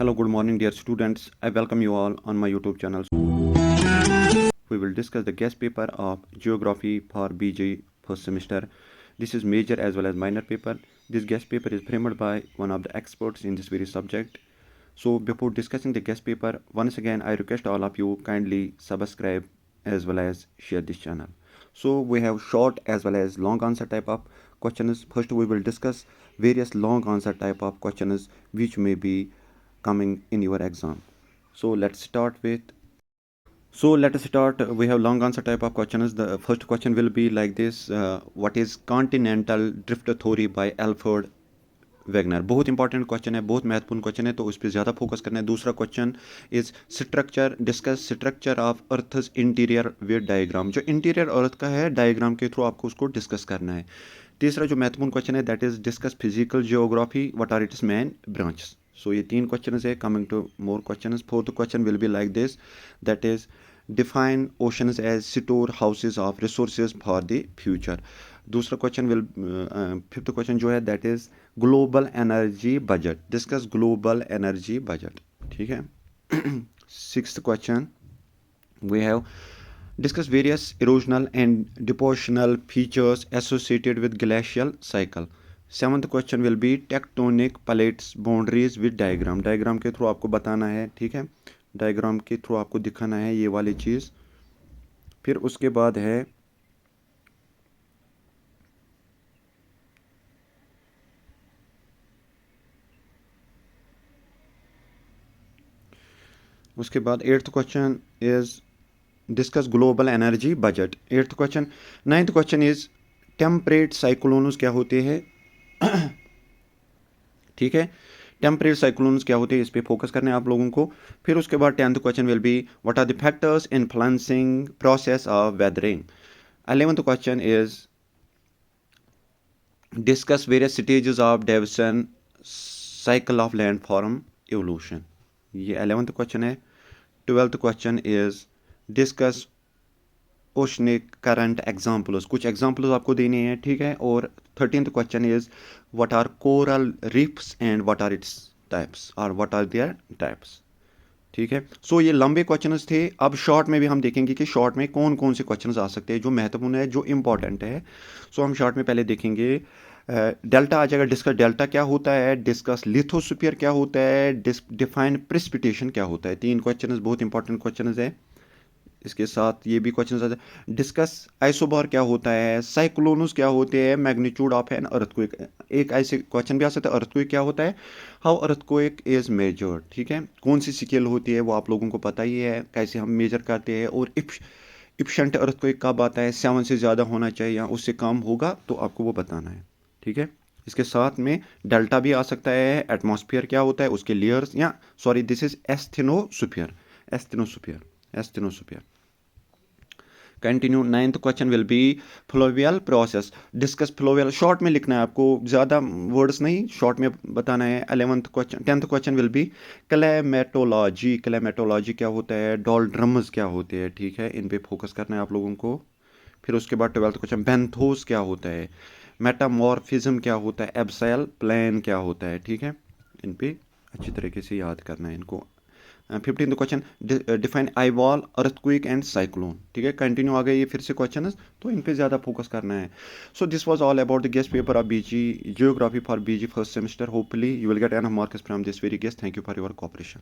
Hello, good morning, dear students. I welcome you all on my YouTube channel. We will discuss the guest paper of Geography for BG first semester. This is major as well as minor paper. This guest paper is framed by one of the experts in this very subject. So before discussing the guest paper, once again I request all of you kindly subscribe as well as share this channel. So we have short as well as long answer type of questions. First we will discuss various long answer type of questions which may be coming in your exam. So let's start with let us start. We have long answer type of questions. The first question will be like this: what is continental drift theory by Alfred Wagner? बहुत important question है, बहुत महत्वपूर्ण question है, तो उस पर ज़्यादा focus करना है. दूसरा question is structure, discuss structure of earth's interior with diagram. जो इंटीरियर अर्थ का है, डायग्राम के थ्रू आपको उसको डिस्कस करना है. तीसरा जो महत्वपूर्ण क्वेश्चन है that is discuss physical geography, what are its main branches. So ये तीन क्वेश्चन है. Coming to more question, fourth question will be like this, that is define oceans as store houses of resources for the future. दूसरा question will fifth question जो है that is global energy budget, discuss global energy budget. ठीक है. Sixth question we have discuss various erosional and depositional features associated with glacial cycle. Seventh question will B tectonic plates boundaries with diagram. Diagram के through आपको बताना है. ठीक है, diagram के through आपको दिखाना है ये वाली चीज़. फिर उसके बाद है उसके बाद eighth question is discuss global energy budget. Eighth question. Ninth question is temperate cyclones क्या होते हैं. ठीक है, टेम्परेट साइक्लोन्स क्या होते हैं, इस पे फोकस करना है आप लोगों को. फिर उसके बाद tenth question will be what are the factors influencing process of weathering. 11th question is discuss various stages of Davisian cycle of landform evolution. ये 11th क्वेश्चन है. 12th question is discuss oceanic current examples. कुछ examples आपको देने हैं. ठीक है. और 13th question is what are coral reefs and what are its types और व्हाट आर देयर टाइप्स. ठीक है. सो ये लंबे क्वेश्चंस थे. अब शॉर्ट में भी हम देखेंगे कि शॉर्ट में कौन कौन से क्वेश्चंस आ सकते हैं जो महत्वपूर्ण है, जो इंपॉर्टेंट है. सो हम शॉर्ट में पहले देखेंगे डेल्टा आ जाएगा. डिस्कस डेल्टा क्या होता है, डिस्कस लिथोस्फीयर क्या होता है, डिफाइन प्रेसिपिटेशन क्या होता है. तीन क्वेश्चन बहुत इंपॉर्टेंट क्वेश्चन है. इसके साथ ये भी क्वेश्चन आता है. डिस्कस आइसोबार क्या होता है, साइक्लोन्स क्या होते हैं, मैग्नीट्यूड ऑफ एन अर्थक्वेक. एक ऐसे क्वेश्चन भी आ सकता है अर्थक्वेक क्या होता है, हाउ अर्थक्वेक इज मेजर्ड. ठीक है, कौन सी स्केल होती है वो आप लोगों को पता ही है, कैसे हम मेजर करते हैं. और इफिशिएंट अर्थक्वेक कब आता है, 7 से ज़्यादा होना चाहिए या उससे कम होगा, तो आपको वो बताना है. ठीक है. इसके साथ में डेल्टा भी आ सकता है. एटमॉस्फेयर क्या होता है, उसके लेयर्स, या sorry this is asthenosphere. Asthenosphere. Continue. 9th question will be fluvial process. Discuss fluvial. Short में लिखना है आपको, ज़्यादा वर्ड्स नहीं, शॉर्ट में बताना है. 11th question. 10th question will be climatology. Climatology क्या होता है, डोल्ड्रम्स क्या होते हैं. ठीक है, इन पे फोकस करना है आप लोगों को. फिर उसके बाद 12th क्वेश्चन बेंथोस क्या होता है, मेटामॉर्फिज्म क्या होता है, एब्साइल प्लान क्या होता है. ठीक है, इन पे अच्छी तरीके से याद करना है इनको. 15th question define eyewall, earthquake and cyclone. ठीक है, कंटिन्यू आ गए ये फिर से क्वेश्चन, तो इन पे ज़्यादा फोकस करना है. So this was all about the guess paper of BG geography for BG first semester. Hopefully you will get enough marks from this very guess. Thank you for your cooperation.